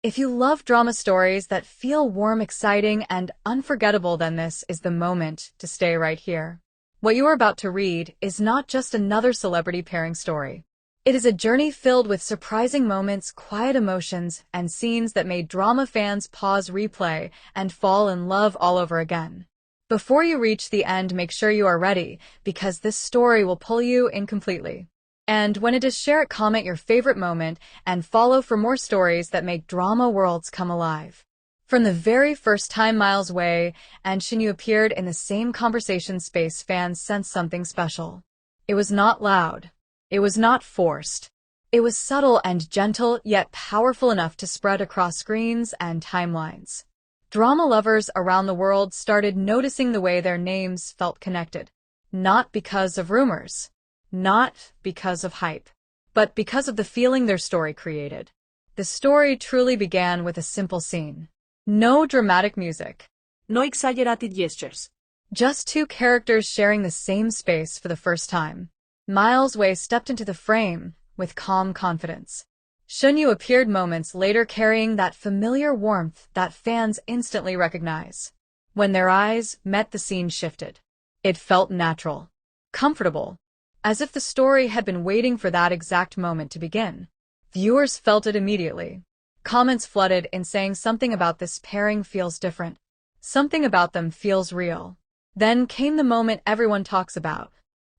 If you love drama stories that feel warm, exciting, and unforgettable, then this is the moment to stay right here. What you are about to read is not just another celebrity pairing story. It is a journey filled with surprising moments, quiet emotions, and scenes that made drama fans pause, replay, and fall in love all over again. Before you reach the end, make sure you are ready, because this story will pull you in completely. And when it is, share it, comment your favorite moment, and follow for more stories that make drama worlds come alive. From the very first time Wei Shen Yue appeared in the same conversation space, fans sensed something special. It was not loud. It was not forced. It was subtle and gentle, yet powerful enough to spread across screens and timelines. Drama lovers around the world started noticing the way their names felt connected. Not because of rumors. Not because of hype. But because of the feeling their story created. The story truly began with a simple scene. No dramatic music. No exaggerated gestures. Just two characters sharing the same space for the first time. Wei stepped into the frame with calm confidence. Shen Yue appeared moments later, carrying that familiar warmth that fans instantly recognize. When their eyes met, the scene shifted. It felt natural, comfortable, as if the story had been waiting for that exact moment to begin. Viewers felt it immediately. Comments flooded in saying something about this pairing feels different. Something about them feels real. Then came the moment everyone talks about.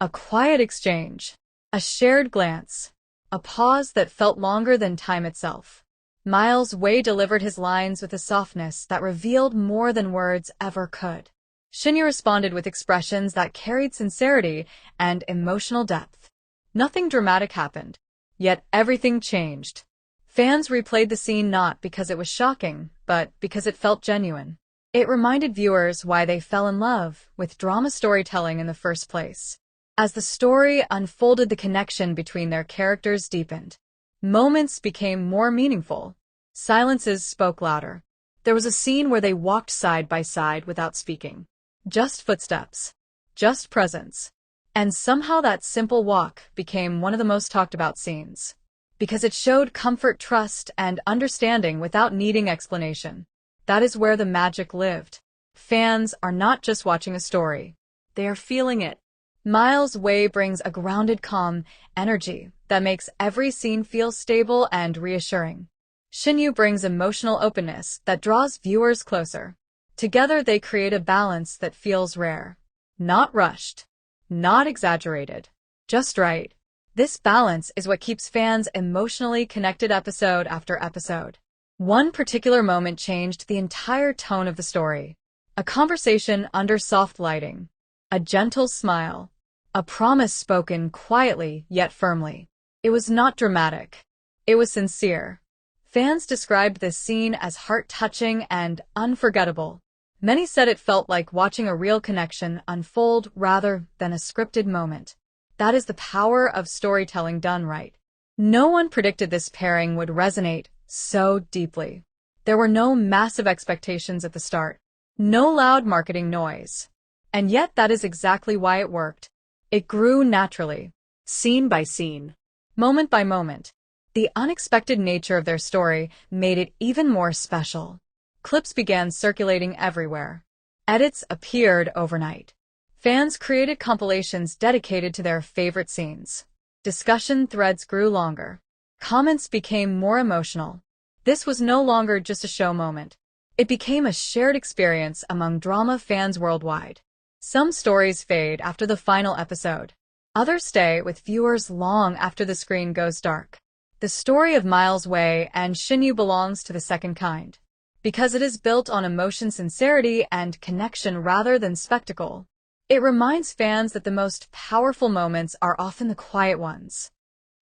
A quiet exchange. A shared glance. A pause that felt longer than time itself. Wei delivered his lines with a softness that revealed more than words ever could. Shen Yue responded with expressions that carried sincerity and emotional depth. Nothing dramatic happened, yet everything changed. Fans replayed the scene not because it was shocking, but because it felt genuine. It reminded viewers why they fell in love with drama storytelling in the first place. As the story unfolded, the connection between their characters deepened. Moments became more meaningful. Silences spoke louder. There was a scene where they walked side by side without speaking. Just footsteps. Just presence. And somehow that simple walk became one of the most talked about scenes. Because it showed comfort, trust, and understanding without needing explanation. That is where the magic lived. Fans are not just watching a story. They are feeling it. Wei brings a grounded, calm energy that makes every scene feel stable and reassuring. Shen Yue brings emotional openness that draws viewers closer. Together they create a balance that feels rare. Not rushed. Not exaggerated. Just right. This balance is what keeps fans emotionally connected episode after episode. One particular moment changed the entire tone of the story. A conversation under soft lighting. A gentle smile. A promise spoken quietly yet firmly. It was not dramatic. It was sincere. Fans described this scene as heart-touching and unforgettable. Many said it felt like watching a real connection unfold rather than a scripted moment. That is the power of storytelling done right. No one predicted this pairing would resonate so deeply. There were no massive expectations at the start. No loud marketing noise. And yet that is exactly why it worked. It grew naturally. Scene by scene. Moment by moment. The unexpected nature of their story made it even more special. Clips began circulating everywhere. Edits appeared overnight. Fans created compilations dedicated to their favorite scenes. Discussion threads grew longer. Comments became more emotional. This was no longer just a show moment. It became a shared experience among drama fans worldwide. Some stories fade after the final episode. Others stay with viewers long after the screen goes dark. The story of Wei and Shen Yue belongs to the second kind. Because it is built on emotion, sincerity, and connection rather than spectacle. It reminds fans that the most powerful moments are often the quiet ones.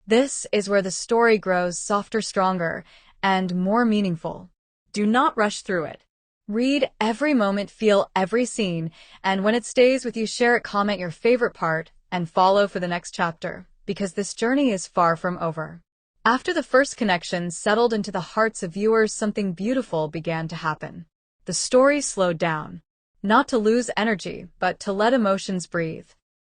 This is where the story grows softer, stronger, and more meaningful. Do not rush through it. Read every moment, feel every scene, and when it stays with you, share it, comment your favorite part, and follow for the next chapter, because this journey is far from over. After the first connection settled into the hearts of viewers, something beautiful began to happen. The story slowed down. Not to lose energy, but to let emotions breathe.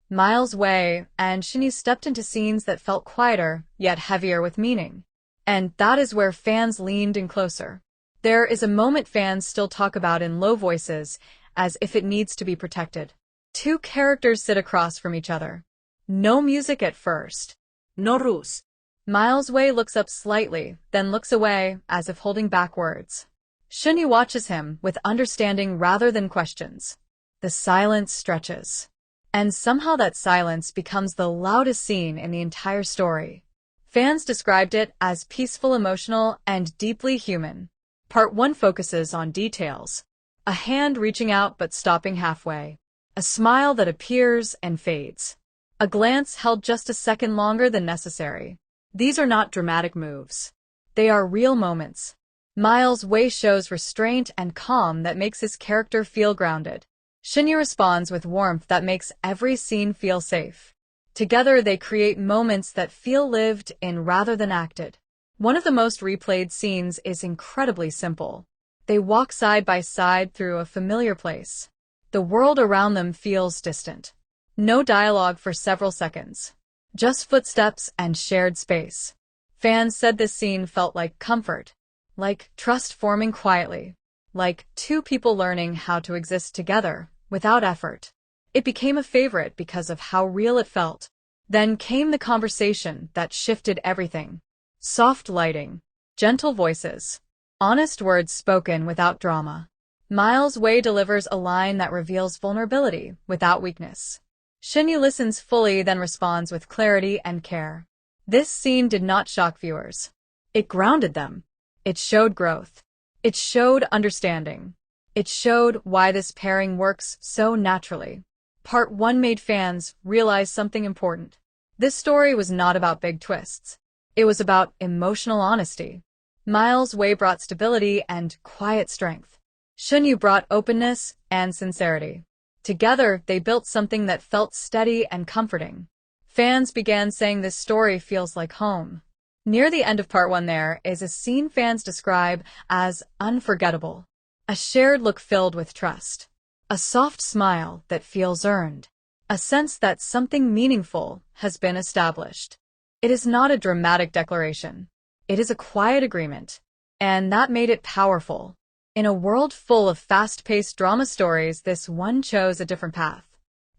Wei and Shen Yue stepped into scenes that felt quieter, yet heavier with meaning. And that is where fans leaned in closer. There is a moment fans still talk about in low voices, as if it needs to be protected. Two characters sit across from each other. No music at first. No ruse. Miles Wei looks up slightly, then looks away, as if holding back words. Shen Yue watches him with understanding rather than questions. The silence stretches. And somehow that silence becomes the loudest scene in the entire story. Fans described it as peaceful, emotional, and deeply human. Part 1 focuses on details. A hand reaching out but stopping halfway. A smile that appears and fades. A glance held just a second longer than necessary. These are not dramatic moves. They are real moments. Miles Wei shows restraint and calm that makes his character feel grounded. Shen Yue responds with warmth that makes every scene feel safe. Together they create moments that feel lived in rather than acted. One of the most replayed scenes is incredibly simple. They walk side by side through a familiar place. The world around them feels distant. No dialogue for several seconds. Just footsteps and shared space. Fans said this scene felt like comfort, like trust forming quietly, like two people learning how to exist together without effort. It became a favorite because of how real it felt. Then came the conversation that shifted everything. Soft lighting, gentle voices, honest words spoken without drama. Miles Wei delivers a line that reveals vulnerability without weakness. Shen Yue listens fully, then responds with clarity and care. This scene did not shock viewers. It grounded them. It showed growth. It showed understanding. It showed why this pairing works so naturally. Part 1 made fans realize something important. This story was not about big twists. It was about emotional honesty. Miles Wei brought stability and quiet strength. Shen Yue brought openness and sincerity. Together, they built something that felt steady and comforting. Fans began saying this story feels like home. Near the end of Part 1 there is a scene fans describe as unforgettable. A shared look filled with trust. A soft smile that feels earned. A sense that something meaningful has been established. It is not a dramatic declaration. It is a quiet agreement. And that made it powerful. In a world full of fast-paced drama stories, this one chose a different path.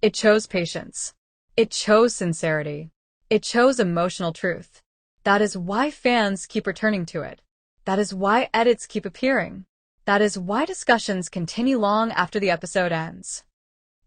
It chose patience. It chose sincerity. It chose emotional truth. That is why fans keep returning to it. That is why edits keep appearing. That is why discussions continue long after the episode ends.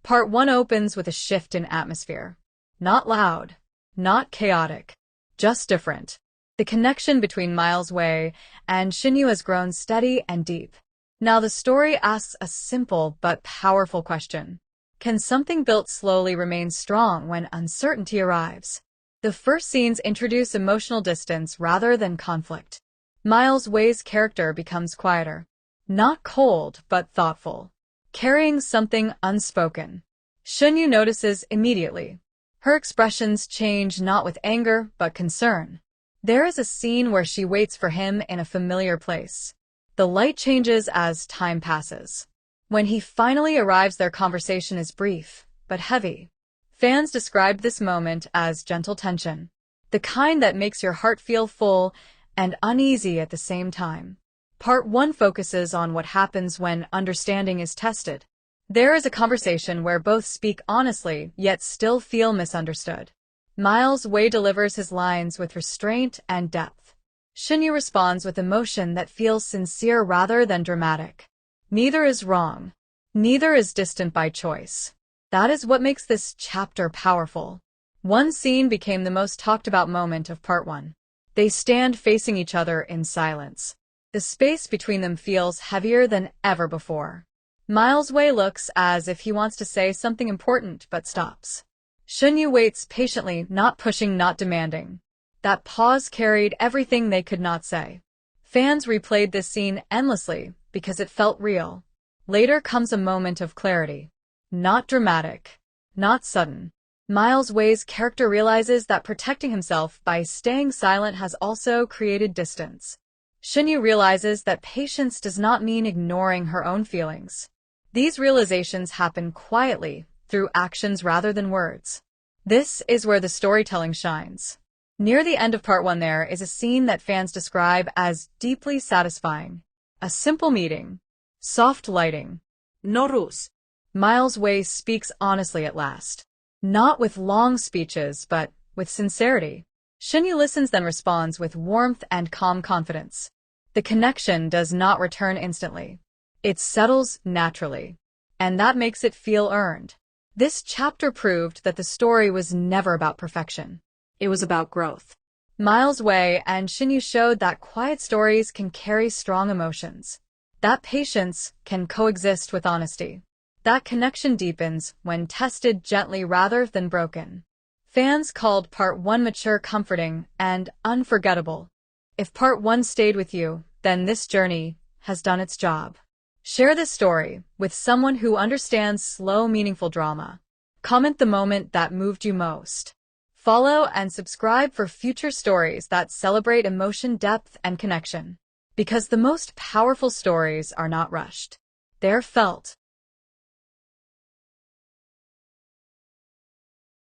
Part 1 opens with a shift in atmosphere. Not loud. Not chaotic. Just different. The connection between Miles Wei and Shen Yue has grown steady and deep. Now the story asks a simple but powerful question. Can something built slowly remain strong when uncertainty arrives? The first scenes introduce emotional distance rather than conflict. Miles Wei's character becomes quieter. Not cold, but thoughtful. Carrying something unspoken. Shen Yue notices immediately. Her expressions change not with anger, but concern. There is a scene where she waits for him in a familiar place. The light changes as time passes. When he finally arrives, their conversation is brief, but heavy. Fans described this moment as gentle tension. The kind that makes your heart feel full and uneasy at the same time. Part 1 focuses on what happens when understanding is tested. There is a conversation where both speak honestly, yet still feel misunderstood. Miles Wei delivers his lines with restraint and depth. Shen Yue responds with emotion that feels sincere rather than dramatic. Neither is wrong. Neither is distant by choice. That is what makes this chapter powerful. One scene became the most talked about moment of Part 1. They stand facing each other in silence. The space between them feels heavier than ever before. Miles Wei looks as if he wants to say something important but stops. Shen Yue waits patiently, not pushing, not demanding. That pause carried everything they could not say. Fans replayed this scene endlessly because it felt real. Later comes a moment of clarity. Not dramatic. Not sudden. Miles Wei's character realizes that protecting himself by staying silent has also created distance. Shen Yue realizes that patience does not mean ignoring her own feelings. These realizations happen quietly, through actions rather than words. This is where the storytelling shines. Near the end of part 1 there is a scene that fans describe as deeply satisfying. A simple meeting. Soft lighting. No ruse. Miles Wei speaks honestly at last. Not with long speeches, but with sincerity. Shen Yue listens then responds with warmth and calm confidence. The connection does not return instantly. It settles naturally. And that makes it feel earned. This chapter proved that the story was never about perfection. It was about growth. Miles Wei and Shen Yue showed that quiet stories can carry strong emotions. That patience can coexist with honesty. That connection deepens when tested gently rather than broken. Fans called part 1 mature, comforting, and unforgettable. If part 1 stayed with you, then this journey has done its job. Share this story with someone who understands slow, meaningful drama. Comment the moment that moved you most. Follow and subscribe for future stories that celebrate emotion, depth, and connection. Because the most powerful stories are not rushed. They're felt.